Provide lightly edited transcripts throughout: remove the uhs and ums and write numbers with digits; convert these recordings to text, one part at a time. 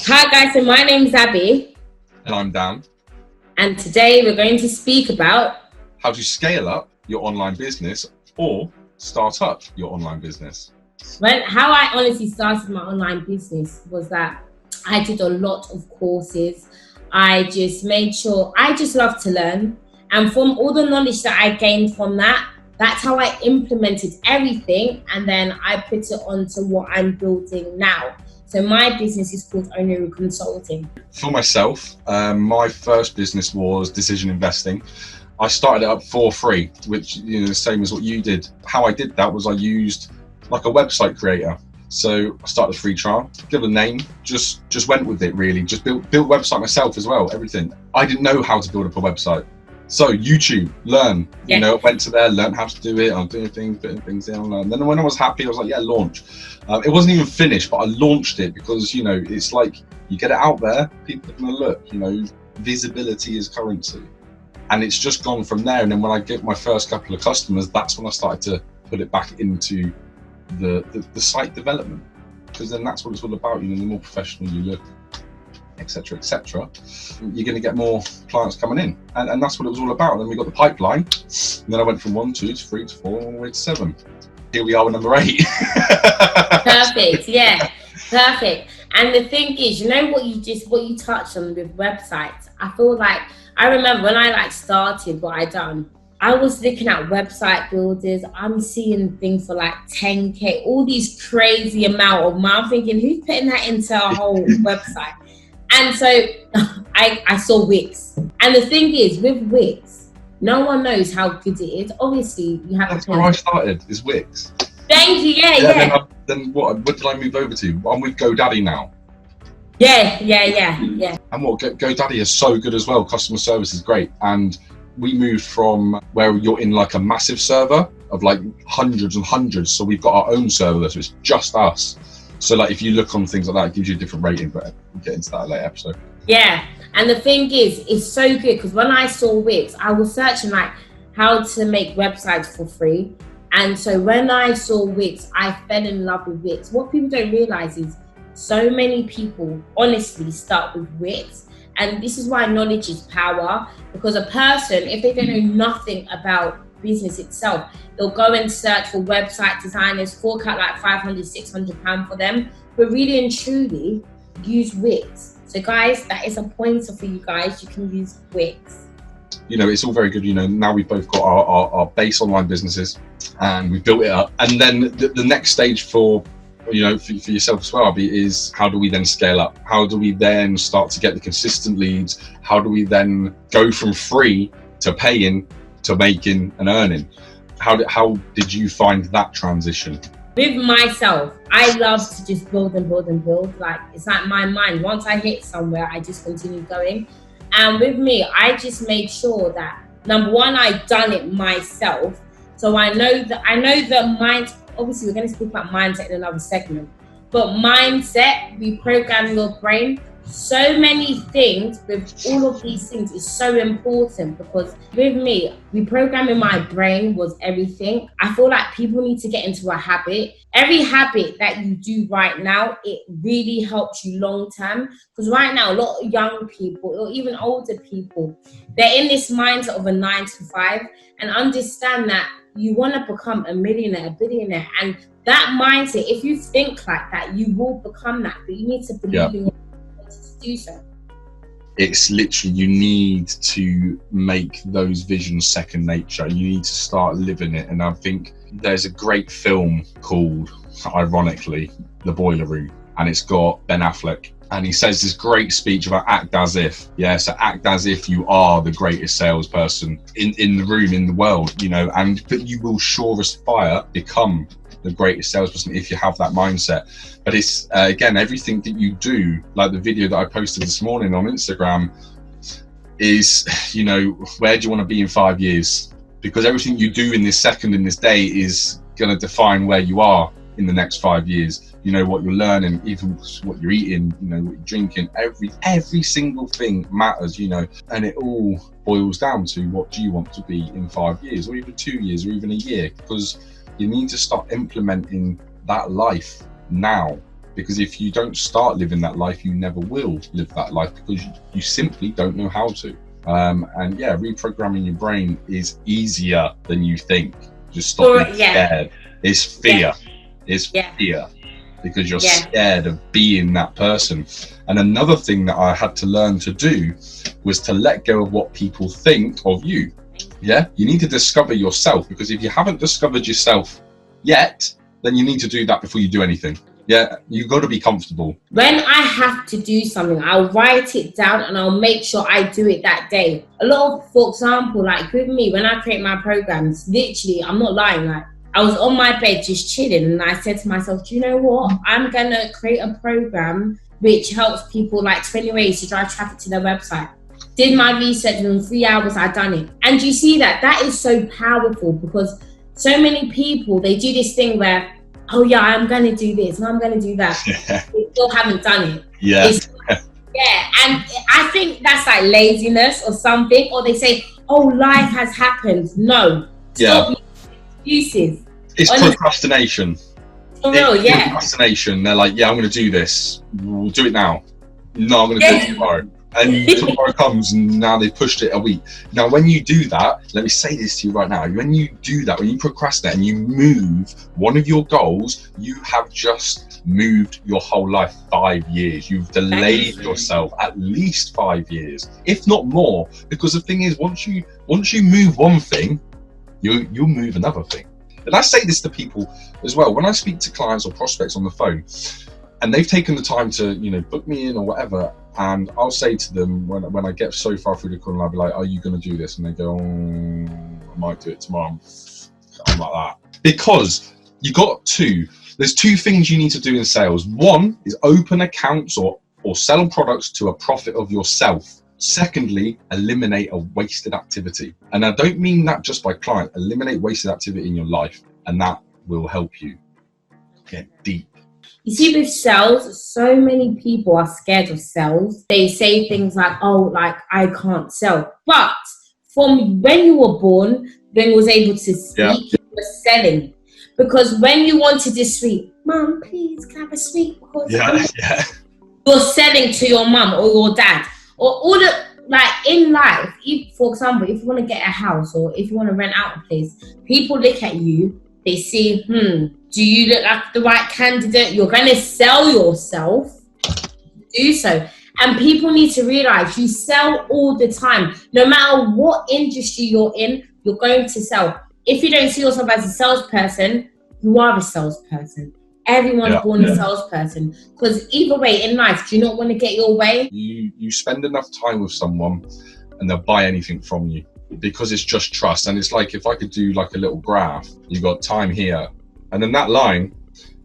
Hi guys, so my name's Abi, And I'm Dan. and today we're going to speak about How to scale up your online business or start up your online business. how I honestly started my online business was that I did a lot of courses. I just made sure I just love to learn, and from all the knowledge that I gained from that, that's how I implemented everything, and then I put it onto what I'm building now. So my business is called Oniru Consulting. For myself, my first business was decision investing. I started it up for free, which the same as what you did. How I did that was I used like a website creator. So I started a free trial, give it a name, just went with it really. Just built a website myself as well, everything. I didn't know how to build up a website. So YouTube, learn, went to there, learned how to do it. I'm doing things, putting things in, learn. Then when I was happy, I was like, yeah, launch. It wasn't even finished, but I launched it because, it's like you get it out there, people are gonna look, visibility is currency. And it's just gone from there. And then when I get my first couple of customers, that's when I started to put it back into the site development. Because then that's what it's all about, the more professional you look, etc., you're going to get more clients coming in, and that's what it was all about. And then we got the pipeline, and then I went from 1, 2 to 3 to 4, all the way to 7. Here we are with number 8. Perfect, yeah, perfect. And the thing is, what you touched on with websites, I feel like I remember when I started what I done, I was looking at website builders. I'm seeing things for like 10K, all these crazy amount of money. I'm thinking, who's putting that into a whole website? And so I saw Wix. And the thing is, with Wix, no one knows how good it is. Obviously, you have That's where I started, is Wix. Thank you, yeah. Then what did I move over to? I'm with GoDaddy now. Yeah. And GoDaddy is so good as well. Customer service is great. And we moved from where you're in like a massive server of like hundreds and hundreds. So we've got our own server, so it's just us. So like if you look on things like that, it gives you a different rating, but we'll get into that later episode. Yeah, and the thing is, it's so good because when I saw Wix, I was searching like how to make websites for free. And so when I saw Wix, I fell in love with Wix. What people don't realize is so many people honestly start with Wix. And this is why knowledge is power, because a person, if they don't know nothing about business itself, they'll go and search for website designers, fork out like £500-600 for them, but really and truly use Wix. So guys, that is a pointer for you guys. You can use Wix. It's all very good. Now we've both got our base online businesses and we've built it up, and then the next stage for for yourself as well, Abby, is how do we then scale up? How do we then start to get the consistent leads? How do we then go from free to paying to making and earning? How did you find that transition? With myself, I love to just build and build and build. Like, it's like my mind. Once I hit somewhere, I just continue going. And with me, I just made sure that, number one, I've done it myself. So I know the mind. Obviously, we're going to speak about mindset in another segment. But mindset, reprogram your brain. So many things with all of these things is so important, because with me, reprogramming my brain was everything. I feel like people need to get into a habit. Every habit that you do right now, it really helps you long term. Because right now, a lot of young people or even older people, they're in this mindset of a 9 to 5, and understand that you want to become a millionaire, a billionaire. And that mindset, if you think like that, you will become that. But you need to believe in do so. It's literally, you need to make those visions second nature. You need to start living it. And I think there's a great film called, ironically, The Boiler Room, and it's got Ben Affleck, and he says this great speech about act as if. So act as if you are the greatest salesperson in the room, in the world, but you will sure as fire become the greatest salesperson if you have that mindset. But it's again, everything that you do, like the video that I posted this morning on Instagram, is where do you want to be in 5 years? Because everything you do in this second, in this day, is going to define where you are in the next 5 years. What you're learning, even what you're eating, what you're drinking, every single thing matters, and it all boils down to what do you want to be in 5 years, or even 2 years, or even a year, because you need to start implementing that life now. because if you don't start living that life, you never will live that life, because you simply don't know how to. And yeah, reprogramming your brain is easier than you think. Just stop being scared. It's fear. It's fear, because you're scared of being that person. And another thing that I had to learn to do was to let go of what people think of you. Yeah, you need to discover yourself, because if you haven't discovered yourself yet, then you need to do that before you do anything. Yeah, you've got to be comfortable. When I have to do something, I'll write it down and I'll make sure I do it that day. A lot of, for example, like with me, when I create my programs, literally, I'm not lying, like I was on my bed just chilling, and I said to myself, do you know what? I'm going to create a program which helps people, like 20 ways to drive traffic to their website. Did my research, and in 3 hours I'd done it. And you see that is so powerful, because so many people, they do this thing where, oh yeah, I'm going to do this and I'm going to do that. They still haven't done it. Yeah. And I think that's like laziness or something. Or they say, oh, life has happened. No. Stop excuses. It's procrastination. For real, Procrastination. They're like, yeah, I'm going to do this. We'll do it now. No, I'm going to do it tomorrow. And tomorrow comes, and now they've pushed it a week. Now, when you do that, let me say this to you right now. When you do that, when you procrastinate and you move one of your goals, you have just moved your whole life 5 years. You've delayed yourself at least 5 years, if not more. Because the thing is, once you move one thing, you'll move another thing. And I say this to people as well. When I speak to clients or prospects on the phone, and they've taken the time to, book me in or whatever, and I'll say to them when I get so far through the call, and I'll be like, are you going to do this? And they go, I might do it tomorrow. I'm like that. Because there's two things you need to do in sales. One is open accounts or sell products to a profit of yourself. Secondly, eliminate a wasted activity. And I don't mean that just by client. Eliminate wasted activity in your life, and that will help you get deep. You see, with sales, so many people are scared of sales. They say things like, oh, like, I can't sell. But from when you were born, when you was able to speak, you were selling. Because when you wanted this sweet, Mum, please, can I have a sweet? Because you're selling to your mum or your dad. Or all the, like, in life, if, for example, if you want to get a house or if you want to rent out a place, people look at you, they see, do you look like the right candidate? You're going to sell yourself. Do so. And people need to realize you sell all the time. No matter what industry you're in, you're going to sell. If you don't see yourself as a salesperson, you are a salesperson. Everyone's born a salesperson. Because either way in life, do you not want to get your way? You spend enough time with someone and they'll buy anything from you, because it's just trust. And it's like, if I could do like a little graph, you've got time here, and then that line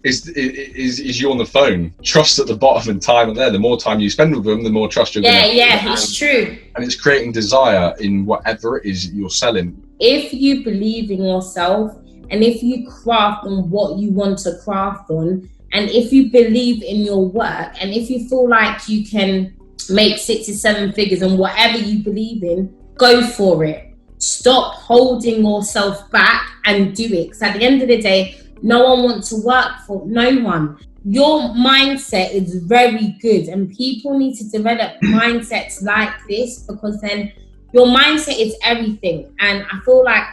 is you on the phone. Trust at the bottom and time at there. The more time you spend with them, the more trust you're going to have. It's true. And it's creating desire in whatever it is you're selling. If you believe in yourself, and if you craft on what you want to craft on, and if you believe in your work, and if you feel like you can make 6 to 7 figures on whatever you believe in, go for it. Stop holding yourself back and do it. Because at the end of the day, no one wants to work for no one. Your mindset is very good, and people need to develop mindsets like this, because then your mindset is everything. And I feel like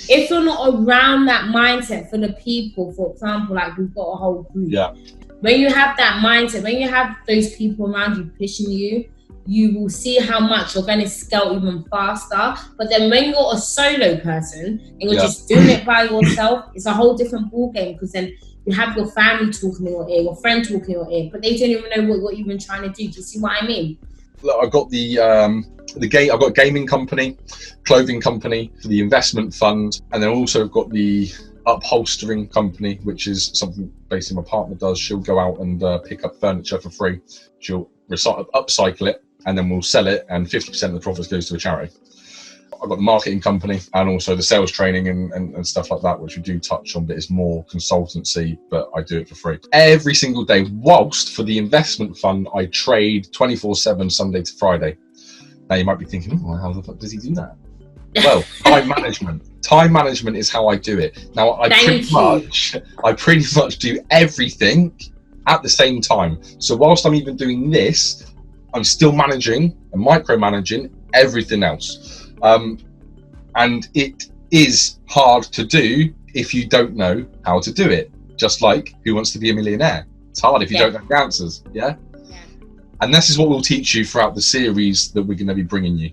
if you're not around that mindset for the people, for example, like we've got a whole group. Yeah. When you have that mindset, when you have those people around you pushing you, you will see how much you're going to scale even faster. But then when you're a solo person and you're just doing it by yourself, it's a whole different ball game, because then you have your family talking in your ear, your friend talking in your ear, but they don't even know what you're even trying to do. Do you see what I mean? Look, I've got I've got a gaming company, clothing company, the investment fund, and then also I've got the upholstering company, which is something basically my partner does. She'll go out and pick up furniture for free. She'll upcycle it, and then we'll sell it, and 50% of the profits goes to a charity. I've got the marketing company and also the sales training and stuff like that, which we do touch on, but it's more consultancy, but I do it for free every single day. Whilst for the investment fund, I trade 24/7, Sunday to Friday. Now you might be thinking, oh, how the fuck does he do that? Well, time management. Time management is how I do it. Now I pretty much do everything at the same time. So whilst I'm even doing this, I'm still managing and micromanaging everything else. And it is hard to do if you don't know how to do it. Just like Who Wants to Be a Millionaire? It's hard if you don't know the answers, yeah? And this is what we'll teach you throughout the series that we're going to be bringing you,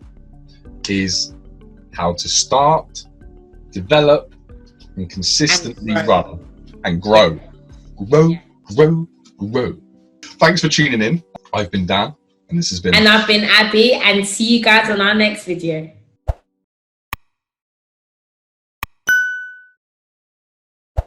is how to start, develop, and consistently run and grow. Grow. Thanks for tuning in. I've been Dan, and this has been... And I've been Abby, and see you guys on our next video.